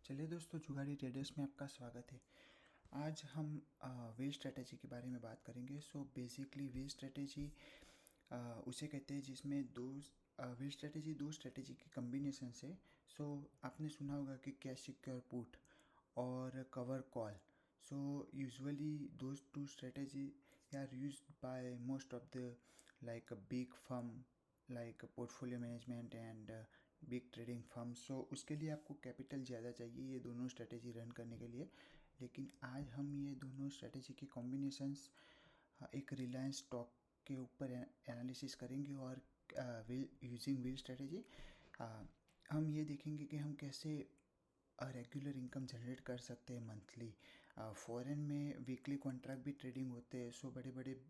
चलिए दोस्तों, जुगाड़ी ट्रेडर्स में आपका स्वागत है। आज हम वेल स्ट्रेटेजी के बारे में बात करेंगे। सो बेसिकली वेल स्ट्रेटेजी उसे कहते हैं जिसमें वेल स्ट्रेटेजी दो स्ट्रेटेजी की कम्बिनेशन से। सो आपने सुना होगा कि कैश सिक्योर पुट और cover call. So usually those two strategy are used by most of the like a big firm like a portfolio management and big trading firm. So उसके लिए आपको capital ज़्यादा चाहिए ये दोनों स्ट्रेटेजी रन करने के लिए। लेकिन आज हम ये दोनों स्ट्रेटेजी के कॉम्बिनेशंस एक रिलायंस स्टॉक के ऊपर एनालिसिस करेंगे और यूजिंग व्हील स्ट्रेटेजी हम ये देखेंगे कि हम कैसे रेगुलर इनकम जनरेट कर सकते हैं मंथली। फॉरेन में वीकली कॉन्ट्रैक्ट भी ट्रेडिंग होते हैं। सो बड़े बड़े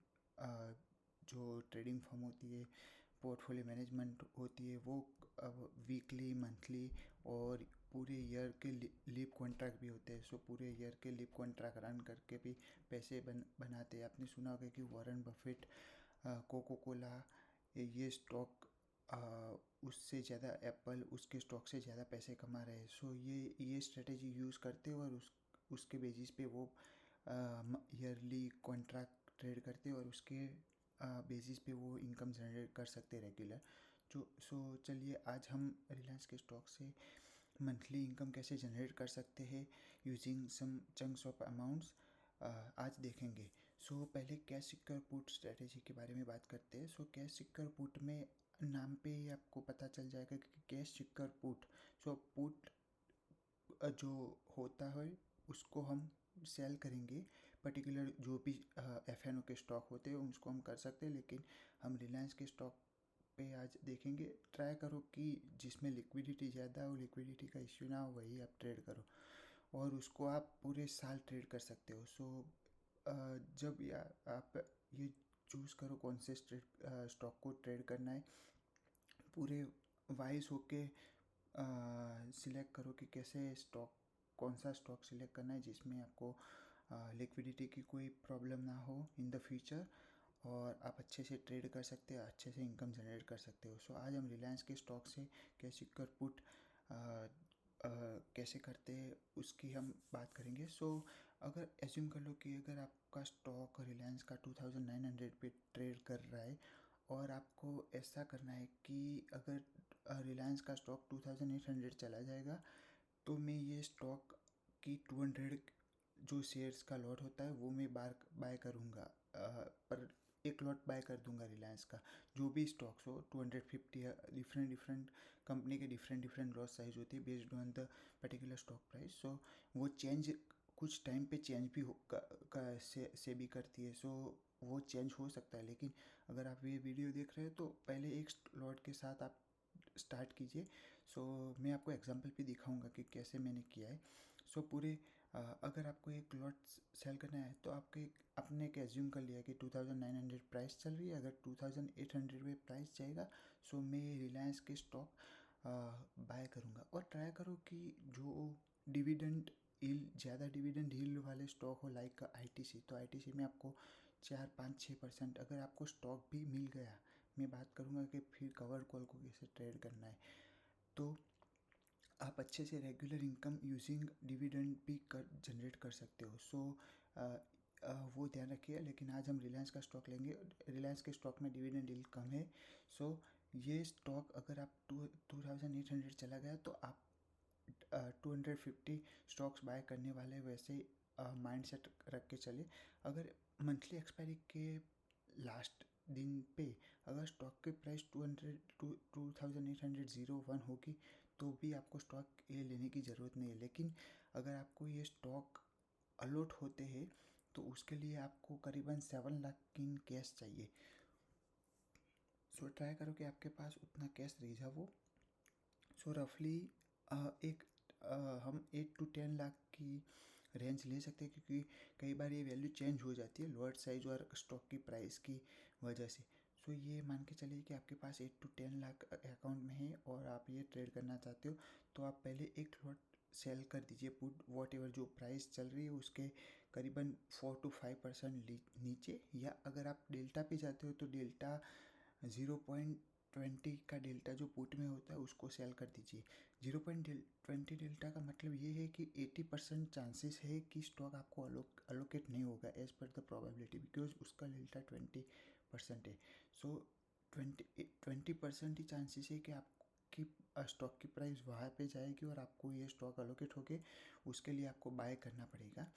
जो ट्रेडिंग फर्म होती है, पोर्टफोलियो मैनेजमेंट होती है, वो वीकली मंथली और पूरे ईयर के लीप कॉन्ट्रैक्ट भी होते हैं। सो पूरे ईयर के लीप कॉन्ट्रैक्ट रन करके भी पैसे बनाते हैं। आपने सुना होगा कि वॉरेन बफेट, कोको कोला, ये स्टॉक उससे ज़्यादा एप्पल उसके स्टॉक से ज़्यादा पैसे कमा रहे हैं। सो ये स्ट्रेटेजी यूज़ करते हैं और उसके बेसिस पे वो ईयरली कॉन्ट्रैक्ट ट्रेड करते हैं और उसके बेसिस पे वो इनकम जनरेट कर सकते हैं रेगुलर। सो चलिए आज हम रिलायंस के स्टॉक से मंथली इनकम कैसे जनरेट कर सकते हैं using some chunks of amounts आज देखेंगे। सो पहले कैश सिक्योर पुट स्ट्रेटेजी के बारे में बात करते हैं। सो कैश सिक्योर पुट में नाम पे ही आपको पता चल जाएगा कि cash secure put. So put जो होता है उसको हम सेल करेंगे। पर्टिकुलर जो भी एफ के स्टॉक होते हैं उसको हम कर सकते हैं, लेकिन हम रिलायंस के स्टॉक पे आज देखेंगे। ट्राई करो कि जिसमें लिक्विडिटी ज़्यादा हो, लिक्विडिटी का इश्यू ना हो, वही आप ट्रेड करो और उसको आप पूरे साल ट्रेड कर सकते हो। सो जब आप ये चूज़ करो कौन से स्टॉक को ट्रेड करना है, पूरे वाइज होके सिलेक्ट करो कि कैसे स्टॉक, कौन सा स्टॉक सिलेक्ट करना है जिसमें आपको लिक्विडिटी की कोई प्रॉब्लम ना हो इन द फ्यूचर और आप अच्छे से ट्रेड कर सकते हैं, अच्छे से इनकम जनरेट कर सकते हो। सो आज हम रिलायंस के स्टॉक से कैश सिक्योर पुट कैसे करते हैं उसकी हम बात करेंगे। सो अगर एज्यूम कर लो कि अगर आपका स्टॉक रिलायंस का 2900 पे ट्रेड कर रहा है और आपको ऐसा करना है कि अगर रिलायंस का स्टॉक 2800 चला जाएगा तो मैं ये स्टॉक की 200 जो शेयर्स का लॉट होता है वो मैं बाय करूँगा, पर एक लॉट बाय कर दूंगा रिलायंस का। जो भी स्टॉक्स हो 250 डिफरेंट डिफरेंट कंपनी के डिफरेंट लॉट साइज होती है based on the particular stock price. So वो चेंज कुछ टाइम पे चेंज भी से भी करती है। सो वो चेंज हो सकता है, लेकिन अगर आप ये वीडियो देख रहे हो तो पहले एक लॉट के साथ आप स्टार्ट कीजिए। सो मैं आपको एग्जांपल भी दिखाऊंगा कि कैसे मैंने किया है। सो पूरे अगर आपको एक लॉट सेल करना है तो आपने एक एज्यूम कर लिया कि 2900 प्राइस चल रही है। अगर 2800 पे प्राइस जाएगा सो मैं रिलायंस के स्टॉक बाय करूँगा। और ट्राई करो कि जो डिविडेंड यील्ड, ज़्यादा डिविडेंड यील्ड वाले स्टॉक हो लाइक आईटीसी, तो आईटीसी में आपको 4, 5, 6% अगर आपको स्टॉक भी मिल गया, मैं बात करूँगा कि फिर कवर कॉल को कैसे ट्रेड करना है, तो आप अच्छे से रेगुलर इनकम यूजिंग डिविडेंड भी जनरेट कर सकते हो। सो वो ध्यान रखिए। लेकिन आज हम रिलायंस का स्टॉक लेंगे। रिलायंस के स्टॉक में डिविडेंड यील्ड कम है। सो ये स्टॉक अगर आप 2800 चला गया तो आप 250 स्टॉक्स बाय करने वाले, वैसे माइंड सेट रख के चले। अगर मंथली एक्सपायरी के लास्ट दिन पे अगर स्टॉक की प्राइस 2801 होगी तो भी आपको स्टॉक ये लेने की ज़रूरत नहीं है। लेकिन अगर आपको ये स्टॉक अलॉट होते हैं तो उसके लिए आपको करीबन 7 लाख इन कैश चाहिए। सो ट्राई करो कि आपके पास उतना कैश रिजर्व हो। सो रफली हम 8 to 10 लाख की रेंज ले सकते हैं, क्योंकि कई बार ये वैल्यू चेंज हो जाती है लॉट साइज और स्टॉक की प्राइस की वजह से। सो ये मान के चलिए कि आपके पास 8 to 10 लाख अकाउंट में है और आप ये ट्रेड करना चाहते हो, तो आप पहले एक लॉट सेल कर दीजिए पुट वॉट एवर जो प्राइस चल रही है उसके करीबन 4 to 5% नीचे, या अगर आप डेल्टा पे जाते हो तो डेल्टा 0.20 का डेल्टा जो पुट में होता है उसको सेल कर दीजिए। 0.20 डेल्टा का मतलब ये है कि 80% चांसेस है कि स्टॉक आपको अलोकेट नहीं होगा as per the probability, because उसका डेल्टा 20% है। सो 20% ही चांसेस है कि आपकी स्टॉक की प्राइस वहाँ पे जाएगी और आपको ये स्टॉक अलोकेट होके उसके लिए आपको बाय करना पड़ेगा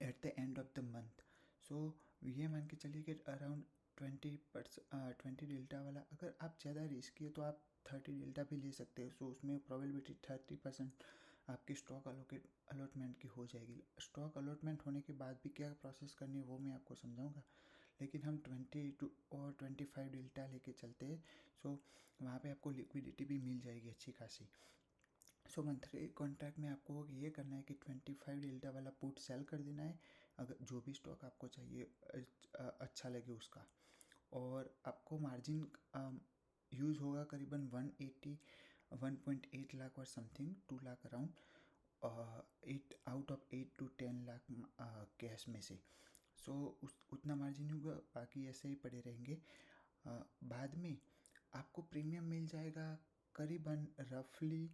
at the end of the month. So ये मान के चलिए कि अराउंड 20 डेल्टा वाला, अगर आप ज़्यादा रिस्की है तो आप 30 डेल्टा भी ले सकते हो। सो उसमें प्रोबेबिलिटी 30% आपकी स्टॉक अलॉटमेंट की हो जाएगी। स्टॉक अलॉटमेंट होने के बाद भी क्या प्रोसेस करनी है वो मैं आपको समझाऊंगा, लेकिन हम 22 और 25 डेल्टा लेके चलते हैं। सो वहाँ पे आपको लिक्विडिटी भी मिल जाएगी अच्छी खासी। सो मंथली कॉन्ट्रैक्ट में आपको ये करना है कि 25 डेल्टा वाला पुट सेल कर देना है, अगर जो भी स्टॉक आपको चाहिए अच्छा लगे उसका। और आपको मार्जिन यूज़ होगा करीबन 1.8 लाख और something 2 lakh around, 8 out of 8 to 10 lakh cash में से। सो उतना मार्जिन होगा, बाकी ऐसे ही पड़े रहेंगे। बाद में आपको प्रीमियम मिल जाएगा करीबन रफली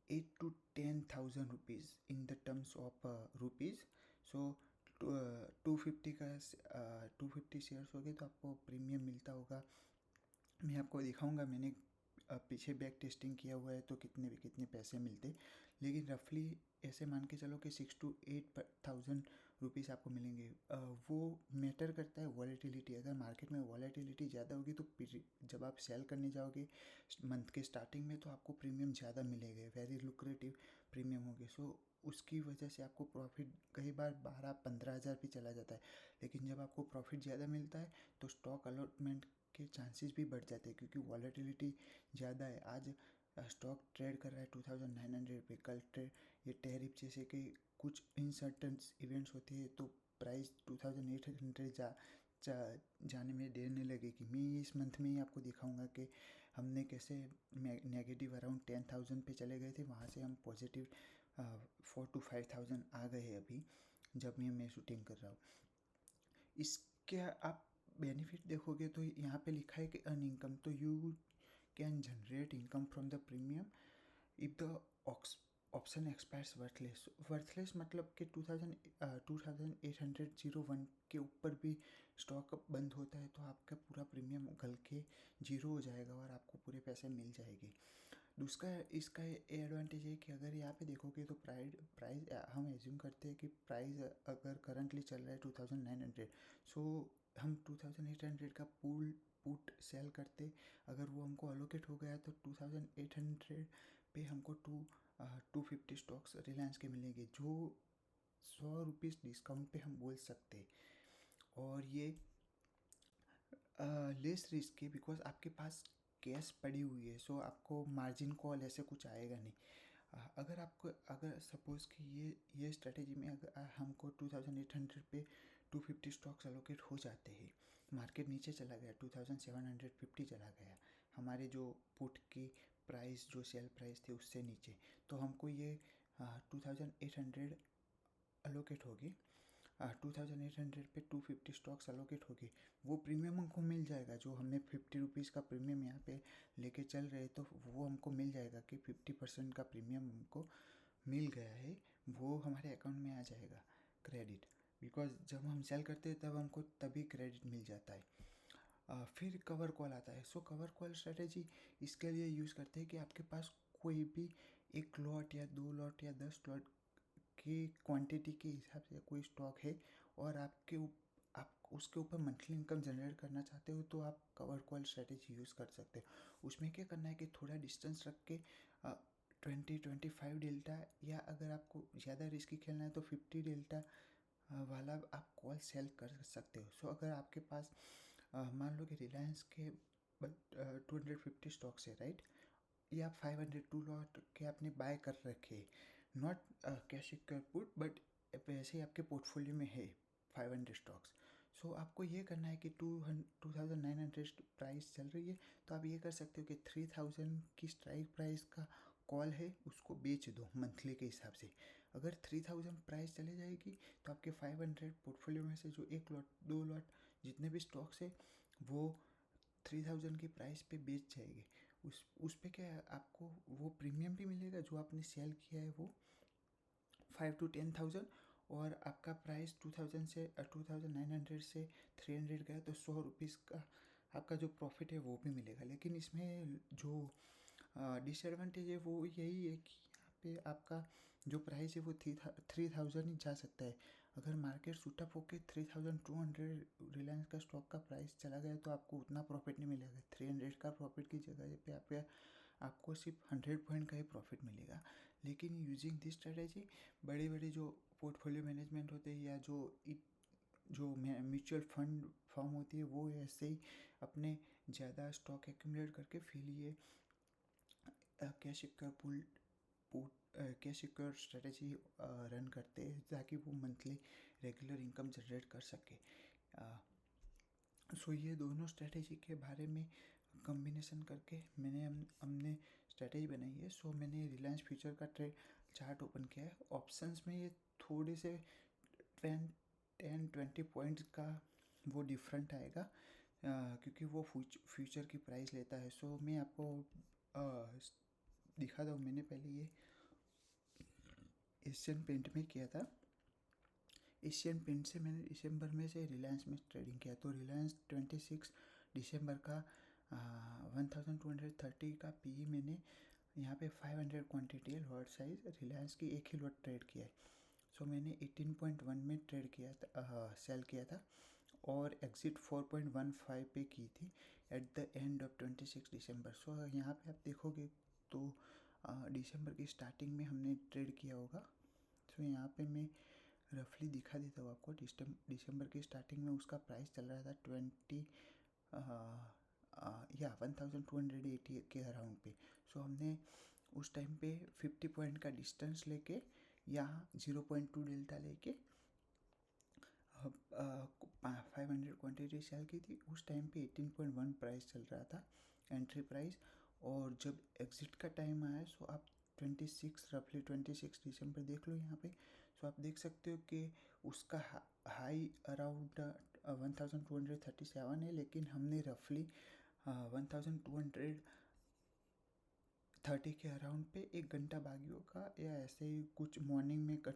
8 to 10,000 rupees in the terms of rupees. So 250 का 250 शेयर्स हो गए तो आपको प्रीमियम मिलता होगा। मैं आपको दिखाऊंगा, मैंने पीछे बैक टेस्टिंग किया हुआ है तो कितने पैसे मिलते, लेकिन रफली ऐसे मान के चलो कि 6 to 8 thousand रुपीज़ आपको मिलेंगे। वो मैटर करता है वॉलेटिलिटी। अगर मार्केट में वॉलेटिलिटी ज़्यादा होगी तो जब आप सेल करने जाओगे मंथ के स्टार्टिंग में तो आपको प्रीमियम ज़्यादा मिलेगा, वेरी लुक्रेटिव प्रीमियम होगी। सो उसकी वजह से आपको प्रॉफिट कई बार 12-15 हज़ार भी चला जाता है। लेकिन जब आपको प्रॉफिट ज़्यादा मिलता है तो स्टॉक अलॉटमेंट के चांसेस भी बढ़ जाते हैं, क्योंकि वॉलेटिलिटी ज़्यादा है। आज स्टॉक ट्रेड कर रहा है 2900 पे, कल ये टैरिफ जैसे कि कुछ इनसर्टन इवेंट्स होते हैं तो प्राइस 2800 जाने में देर नहीं लगेगी। मैं इस मंथ में ही आपको दिखाऊंगा कि हमने कैसे नेगेटिव अराउंड 10,000 पे चले गए थे, वहाँ से हम पॉजिटिव 4 to 5,000 आ गए हैं अभी जब मैं शूटिंग कर रहा हूँ। इसके आप बेनिफिट देखोगे तो यहाँ पे लिखा है कि अर्न इनकम, तो you can generate income from the premium if the option expires worthless. Worthless मतलब कि 2801 के ऊपर भी स्टॉक बंद होता है तो आपका पूरा प्रीमियम गल के जीरो हो जाएगा और आपको पूरे पैसे मिल जाएंगे। दूसरा इसका एडवांटेज है कि अगर यहाँ पे देखोगे तो प्राइस हम एज्यूम करते हैं कि प्राइस अगर करंटली चल रहा है 2900, सो हम 2800 का पुट सेल करते, अगर वो हमको अलोकेट हो गया तो 2800 पे हमको 250 स्टॉक्स रिलायंस के मिलेंगे, जो 100 रुपीज़ डिस्काउंट पे हम बोल सकते। और ये लेस रिस्क है बिकॉज आपके पास कैश पड़ी हुई है। सो आपको मार्जिन कॉल ऐसे कुछ आएगा नहीं। अगर सपोज़ कि ये स्ट्रेटेजी में अगर हमको 2800 पे 250 स्टॉक्स अलोकेट हो जाते हैं, मार्केट नीचे चला गया 2750 चला गया, हमारे जो पुट की प्राइस जो सेल प्राइस थी उससे नीचे, तो हमको ये 2800 अलोकेट होगी। 2800 पे 250 स्टॉक्स अलोकेट होगी, वो प्रीमियम हमको मिल जाएगा। जो हमने 50 रुपीज़ का प्रीमियम यहाँ पे लेके चल रहे तो वो हमको मिल जाएगा कि 50% का प्रीमियम हमको मिल गया है, वो हमारे अकाउंट में आ जाएगा क्रेडिट। बिकॉज जब हम सेल करते हैं तब हमको तभी क्रेडिट मिल जाता है। फिर कवर कॉल आता है। सो कवर कॉल स्ट्रेटेजी इसके लिए यूज़ करते हैं कि आपके पास कोई भी 1 लॉट या 2 लॉट या 10 लॉट की क्वांटिटी के हिसाब से कोई स्टॉक है और आप उसके ऊपर मंथली इनकम जनरेट करना चाहते हो तो आप कवर कॉल स्ट्रेटेजी यूज़ कर सकते हो। उसमें क्या करना है कि थोड़ा डिस्टेंस रख के 20-25 डेल्टा, या अगर आपको ज़्यादा रिस्की खेलना है तो 50 डेल्टा वाला आप कॉल सेल कर सकते हो। सो अगर आपके पास मान लो कि रिलायंस के 250 स्टॉक्स है, राइट, या 502 लॉट के आपने बाय कर रखे, not cash secure put but वैसे ही आपके पोर्टफोलियो में है 500 स्टॉक्स। सो आपको ये करना है कि 2900 प्राइस चल रही है तो आप ये कर सकते हो कि 3000 की स्ट्राइक प्राइस का कॉल है उसको बेच दो मंथली के हिसाब से। अगर 3000 प्राइस चले जाएगी तो आपके 500 पोर्टफोलियो में से जो 1 लॉट 2 लॉट जितने भी स्टॉक्स है वो 3000 की प्राइस पे बेच जाएगी, उस पे क्या है, आपको वो प्रीमियम भी मिलेगा जो आपने सेल किया है वो 5 to 10,000, और आपका प्राइस 2000 से 2900 से 300 का है, तो 100 रुपीज़ का आपका जो प्रॉफिट है वो भी मिलेगा। लेकिन इसमें जो डिसएडवांटेज है वो यही है कि यहाँ पे आपका जो प्राइस है वो 3000 ही जा सकता है। अगर मार्केट शूटअप होकर 3200 रिलायंस का स्टॉक का प्राइस चला गया तो आपको उतना प्रॉफिट नहीं मिलेगा। 300 का प्रॉफिट की जगह पे आपको सिर्फ 100 पॉइंट का ही प्रॉफिट मिलेगा। लेकिन यूजिंग दिस स्ट्रेटेजी, बड़े बड़े जो पोर्टफोलियो मैनेजमेंट होते हैं या जो म्यूचुअल फंड फॉर्म होती है वो ऐसे ही अपने ज़्यादा स्टॉक एक्यूमुलेट करके फिर ये cash secure cash secure strategy run करते हैं ताकि वो मंथली रेगुलर इनकम जनरेट कर सके। सो ये दोनों स्ट्रेटेजी के बारे में कम्बिनेशन करके हमने स्ट्रेटेजी बनाई है। सो मैंने रिलायंस फ्यूचर का चार्ट ओपन किया है। ऑप्शंस में ये थोड़े से 10-20 पॉइंट्स का वो डिफरेंट आएगा क्योंकि वो फ्यूचर की प्राइस लेता है। सो मैं आपको दिखा दूँ, मैंने पहले ये एशियन पेंट में किया था। एशियन पेंट से मैंने दिसंबर में से रिलायंस में ट्रेडिंग किया, तो रिलायंस 26 दिसंबर का 1230 का पी मैंने यहाँ पे 500 क्वांटिटी है, लॉट साइज रिलायंस की एक ही लॉट ट्रेड किया है। सो मैंने 18.1 में ट्रेड किया था, सेल किया था, और एग्जिट 4.15 पे की थी एट द एंड ऑफ 26 दिसंबर। सो यहाँ पे आप देखोगे तो दिसंबर की स्टार्टिंग में हमने ट्रेड किया होगा। सो यहाँ पे मैं रफली दिखा देता हूँ आपको। दिसंबर की स्टार्टिंग में उसका प्राइस चल रहा था 1280 के अराउंड पे। सो हमने उस टाइम पे 50 पॉइंट का डिस्टेंस लेके यहाँ 0.2 डेल्टा लेके 500 क्वांटिटी सेल की थी। उस टाइम पे 18.1 प्राइस चल रहा था एंट्री प्राइस, और जब एग्ज़िट का टाइम आया सो आप 26 दिसंबर देख लो यहाँ पे। सो आप देख सकते हो कि उसका हाई अराउंड 1237 है, लेकिन हमने रफली 1230 के अराउंड पे 1 घंटा बाकी होगा या ऐसे ही कुछ मॉर्निंग में कर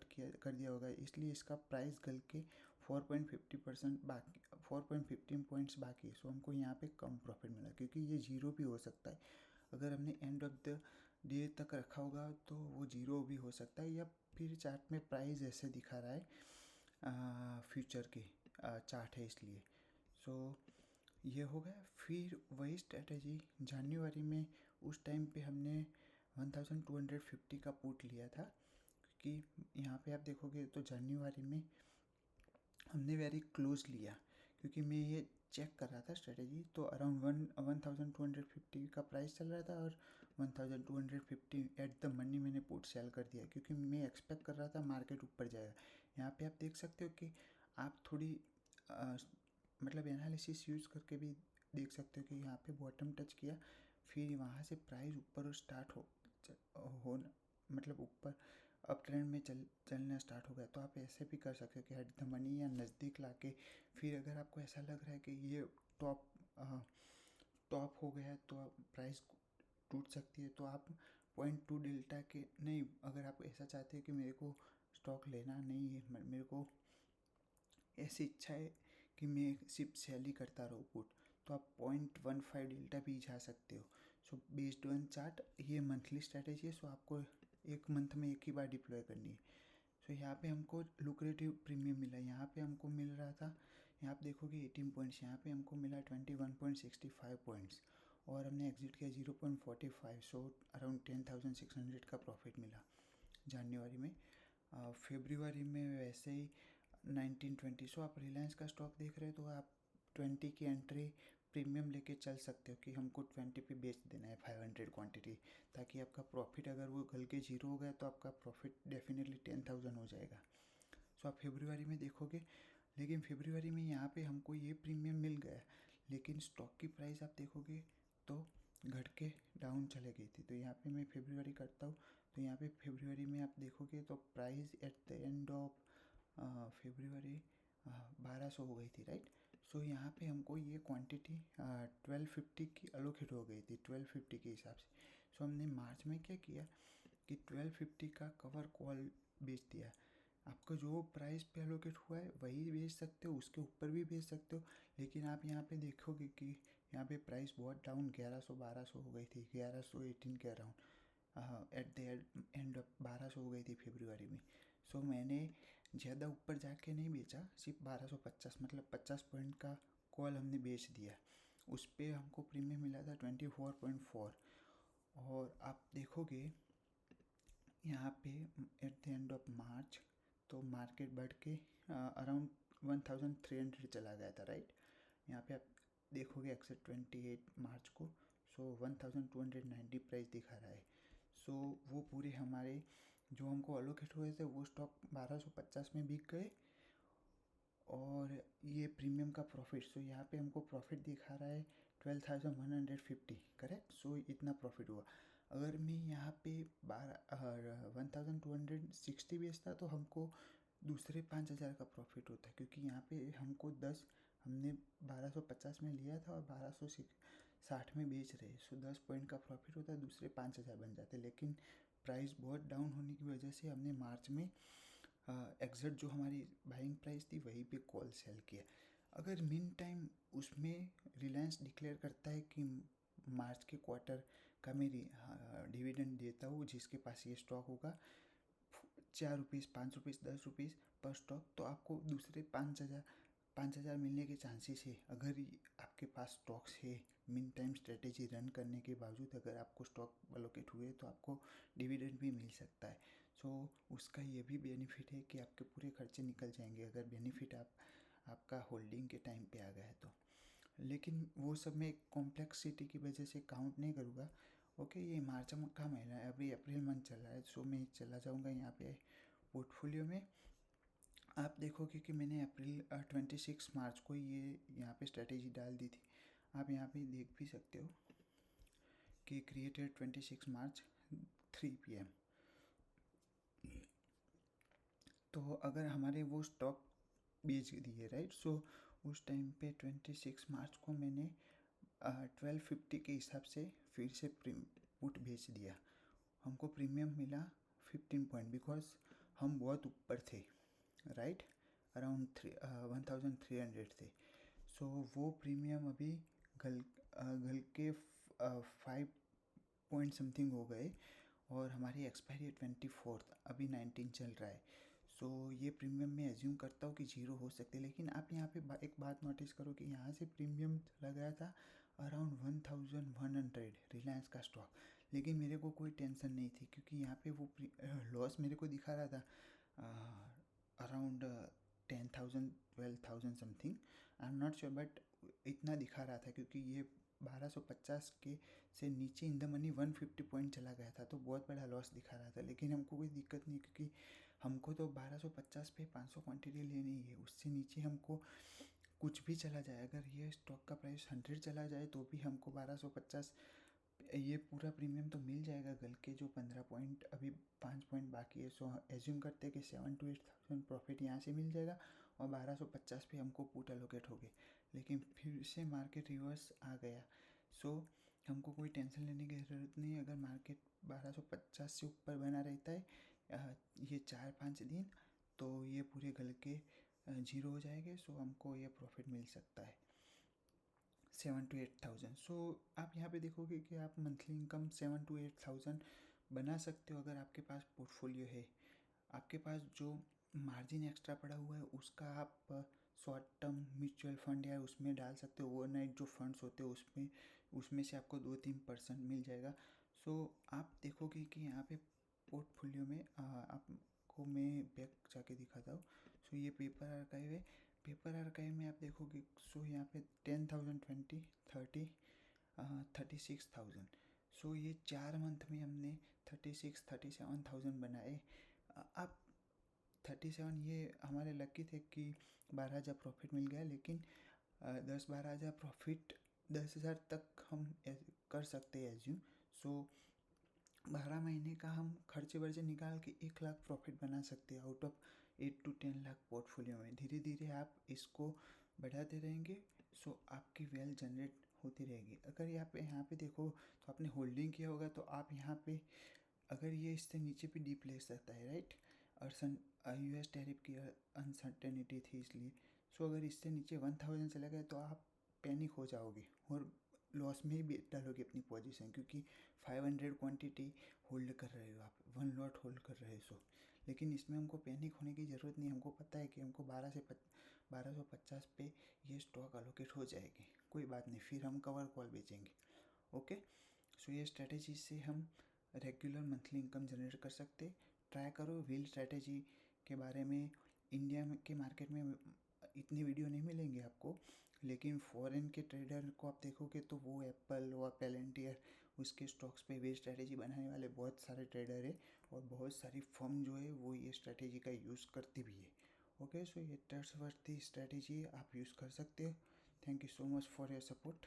दिया होगा, इसलिए इसका प्राइस गल के 4.50% बाकी 4.15 पॉइंट्स बाकी है। सो हमको यहाँ पे कम प्रॉफिट मिला क्योंकि ये जीरो भी हो सकता है। अगर हमने एंड ऑफ द डे तक रखा होगा तो वो जीरो भी हो सकता है, या फिर चार्ट में प्राइस ऐसे दिखा रहा है फ्यूचर के चार्ट है इसलिए। सो ये हो गया। फिर वही स्ट्रेटजी जनवरी में उस टाइम पे हमने 1250 का पुट लिया था, क्योंकि यहाँ पे आप देखोगे तो जनवरी में हमने वेरी क्लोज लिया क्योंकि मैं ये चेक कर रहा था स्ट्रेटजी, तो अराउंड 1250 का प्राइस चल रहा था और 1250 एट द मनी मैंने पुट सेल कर दिया क्योंकि मैं एक्सपेक्ट कर रहा था मार्केट ऊपर जाएगा। यहाँ पे आप देख सकते हो कि आप थोड़ी मतलब एनालिसिस यूज़ करके भी देख सकते हो कि यहाँ पे बॉटम टच किया, फिर वहाँ से प्राइस ऊपर स्टार्ट हो मतलब ऊपर अप ट्रेंड में चलना स्टार्ट हो गया। तो आप ऐसे भी कर सकते हो कि एट द मनी या नज़दीक लाके, फिर अगर आपको ऐसा लग रहा है कि ये टॉप हो गया है तो प्राइस टूट सकती है, तो आप 0.2 डेल्टा के नहीं, अगर आप ऐसा चाहते हैं कि मेरे को स्टॉक लेना नहीं है, मेरे को ऐसी इच्छा है कि मैं सिर्फ सेल ही करता रहूँ पुट, तो आप 0.15 डेल्टा भी जा सकते हो। सो बेस्ड ऑन चार्ट ये मंथली स्ट्रैटेजी है। सो आपको एक मंथ में एक ही बार डिप्लॉय करनी है। सो यहाँ पे हमको लुक्रेटिव प्रीमियम मिला। यहाँ पे हमको मिल रहा था, यहाँ आप देखोगे 18 पॉइंट्स, यहाँ पे हमको मिला 21.65 पॉइंट्स, और हमने एग्जिट किया 0.45। सो अराउंड 10,600 का प्रॉफिट मिला जनवरी में। फरवरी में वैसे ही 19-20। सो आप रिलायंस का स्टॉक देख रहे हो तो आप 20 की एंट्री प्रीमियम लेके चल सकते हो कि हमको 20 पे बेच देना है 500 क्वांटिटी, ताकि आपका प्रॉफिट अगर वो गल के जीरो हो गया तो आपका प्रॉफिट डेफिनेटली 10,000 हो जाएगा। सो आप फरवरी में देखोगे, लेकिन फरवरी में यहाँ पे हमको ये प्रीमियम मिल गया, लेकिन स्टॉक की प्राइस आप देखोगे तो घट के डाउन चले गई थी। तो यहाँ पे मैं फरवरी करता हूँ, तो यहाँ पे फरवरी में आप देखोगे तो price at the end of February 1200 हो गई थी, राइट। सो यहाँ पे हमको ये क्वांटिटी 1250 की अलोकेट हो गई थी 1250 के हिसाब से। सो हमने मार्च में क्या किया कि 1250 का कवर कॉल बेच दिया। आपको जो प्राइस पे एलोकेट हुआ है वही बेच सकते हो, उसके ऊपर भी बेच सकते हो, लेकिन आप यहाँ पे देखोगे कि यहाँ पे प्राइस बहुत डाउन 1100-1200 हो गई थी, 1118 के around eight the end of 1200 हो गई थी फरवरी में। सो मैंने ज़्यादा ऊपर जाके नहीं बेचा, सिर्फ 1250 मतलब 50 पॉइंट का कॉल हमने बेच दिया। उस पर हमको प्रीमियम मिला था 24.4। और आप देखोगे यहाँ पे eight the end of March तो मार्केट बढ़ के अराउंड 1300 चला गया था, राइट। यहाँ पे आप देखोगे एक्सेट 28 मार्च को, सो 1290 प्राइस दिखा रहा है। सो वो पूरे हमारे जो हमको अलोकेट हुए थे वो स्टॉक 1250 में बिक गए। और ये प्रीमियम का प्रॉफिट, सो यहाँ पे हमको प्रॉफिट दिखा रहा है 12,150, करेक्ट। सो इतना प्रॉफिट हुआ। अगर मैं यहाँ पे 1260 बेचता तो हमको दूसरे 5,000 का प्रॉफिट होता, क्योंकि यहाँ पे हमको 10 हमने 1250 में लिया था और 1260 में बेच रहे, सो 10 पॉइंट का प्रॉफिट होता है, दूसरे 5,000 बन जाते। लेकिन प्राइस बहुत डाउन होने की वजह से हमने मार्च में एग्जैक्ट जो हमारी बाइंग प्राइस थी वहीं पे कॉल सेल किया। अगर मीन टाइम उसमें रिलायंस डिक्लेयर करता है कि मार्च के क्वार्टर का मैं डिविडेंड देता हूँ, जिसके पास ये स्टॉक होगा 4 रुपीज़, 5 रुपीज़, 10 रुपीज़ पर स्टॉक, तो आपको दूसरे 5,000 मिलने के चांसेस है। अगर आपके पास स्टॉक्स है, मीन टाइम स्ट्रेटेजी रन करने के बावजूद अगर आपको स्टॉक अलोकेट हुए तो आपको डिविडेंड भी मिल सकता है। सो उसका ये भी बेनिफिट है कि आपके पूरे खर्चे निकल जाएंगे अगर बेनिफिट आपका होल्डिंग के टाइम पे आ गया है तो। लेकिन वो सब मैं कॉम्प्लेक्सिटी की वजह से काउंट नहीं करूँगा। ओके, ये मार्च का महीना है, अभी अप्रैल मंथ चल रहा है, सो मैं चला जाऊँगा यहाँ पे पोर्टफोलियो में। आप देखोगे कि मैंने अप्रैल 26 मार्च को ये यहाँ पे स्ट्रेटेजी डाल दी थी। आप यहाँ पे देख भी सकते हो कि क्रिएटेड 26 मार्च 3 PM। तो अगर हमारे वो स्टॉक बेच दिए, राइट, सो उस टाइम पे 26 मार्च को मैंने 1250 के हिसाब से फिर से पुट बेच दिया। हमको प्रीमियम मिला 15 पॉइंट, बिकॉज हम बहुत ऊपर थे, राइट, अराउंड 1300 थे। सो वो प्रीमियम अभी घल के 5 पॉइंट समथिंग हो गए और हमारी एक्सपायरी 24, अभी 19 चल रहा है। सो ये प्रीमियम मैं एज्यूम करता हूँ कि ज़ीरो हो सकते हैं, लेकिन आप यहाँ पे एक बात नोटिस करो कि यहाँ से प्रीमियम चला गया था अराउंड 1100 रिलायंस का स्टॉक, लेकिन मेरे को कोई टेंशन नहीं थी क्योंकि यहाँ पे वो लॉस मेरे को दिखा रहा था around 10,000 12,000 something, I am not sure, but इतना दिखा रहा था क्योंकि ये 1250 के से नीचे इन द मनी 150 पॉइंट चला गया था, तो बहुत बड़ा लॉस दिखा रहा था। लेकिन हमको कोई दिक्कत नहीं क्योंकि हमको तो 1250 पे 500 क्वांटिटी लेनी ही है, उससे नीचे हमको कुछ भी चला जाए, अगर ये स्टॉक का प्राइस 100 चला जाए तो भी हमको 1250 ये पूरा प्रीमियम तो मिल जाएगा गल के। जो 15 पॉइंट अभी 5 पॉइंट बाकी है, सो एज्यूम करते हैं कि 7 to 8,000 प्रॉफिट यहाँ से मिल जाएगा और 1250 पे हमको पुट एलोकेट हो गए। लेकिन फिर से मार्केट रिवर्स आ गया, सो हमको कोई टेंशन लेने की ज़रूरत नहीं है। अगर मार्केट 1250 से ऊपर बना रहता है ये 4-5 दिन, तो ये पूरे गल के जीरो हो जाएंगे, सो हमको ये प्रॉफिट मिल सकता है 7 to 8,000। सो आप यहाँ पे देखोगे कि आप मंथली इनकम 7 to 8,000 बना सकते हो अगर आपके पास पोर्टफोलियो है। आपके पास जो मार्जिन एक्स्ट्रा पड़ा हुआ है उसका आप शॉर्ट टर्म म्यूचुअल फंड या उसमें डाल सकते हो, ओवरनाइट जो फंड्स होते हैं उसमें से आपको 2-3% मिल जाएगा। सो आप देखोगे कि यहाँ पे पोर्टफोलियो में आपको मैं बैक जाके दिखाता हूँ। सो ये पेपर आर्काइव है, पेपर आर्काइव में आप देखोगे सो यहाँ पे 10,000, 20, 30, 36,000। सो ये 4 मंथ में हमने 37,000 बनाए। आप 37 ये हमारे लकी थे कि 12,000 प्रॉफिट मिल गया, लेकिन 10-12,000 प्रॉफिट 10,000 तक हम कर सकते हैं एज्यूम। सो 12 महीने का हम खर्चे वर्चे निकाल के 1 लाख प्रॉफिट बना सकते हैं out of 8 to 10 lakh portfolio में। धीरे धीरे आप इसको बढ़ाते रहेंगे, सो आपकी वेल्थ जनरेट होती रहेगी। अगर यहाँ पे देखो तो आपने होल्डिंग किया होगा, तो आप यहाँ पे अगर ये इससे नीचे भी डीप ले सकता है, राइट। और US टैरिफ की अनसर्टेनिटी थी इसलिए। सो अगर इससे नीचे 1000 चला गया तो आप पैनिक हो जाओगे और लॉस में ही भी डालोगे अपनी पोजीशन, क्योंकि 500 क्वांटिटी होल्ड कर रहे हो आप, 1 लॉट होल्ड कर रहे हो। सो लेकिन इसमें हमको पैनिक होने की ज़रूरत नहीं। हमको पता है कि हमको 1250 पे ये स्टॉक अलोकेट हो जाएगी, कोई बात नहीं, फिर हम कवर कॉल बेचेंगे। ओके। सो ये स्ट्रेटेजी से हम रेगुलर मंथली इनकम जनरेट कर सकते। ट्राई करो। व्हील स्ट्रेटेजी के बारे में इंडिया के मार्केट में इतनी वीडियो नहीं मिलेंगे आपको, लेकिन फॉरेन के ट्रेडर को आप देखोगे तो वो एप्पल और पेलेंटियर उसके स्टॉक्स पे व्हील स्ट्रेटेजी बनाने वाले बहुत सारे ट्रेडर है, और बहुत सारी फर्म जो है वो ये स्ट्रेटेजी का यूज़ करती भी है। ओके, सो ये ट्रस्टवर्थी स्ट्रेटेजी आप यूज़ कर सकते हो। Thank you so much for your support.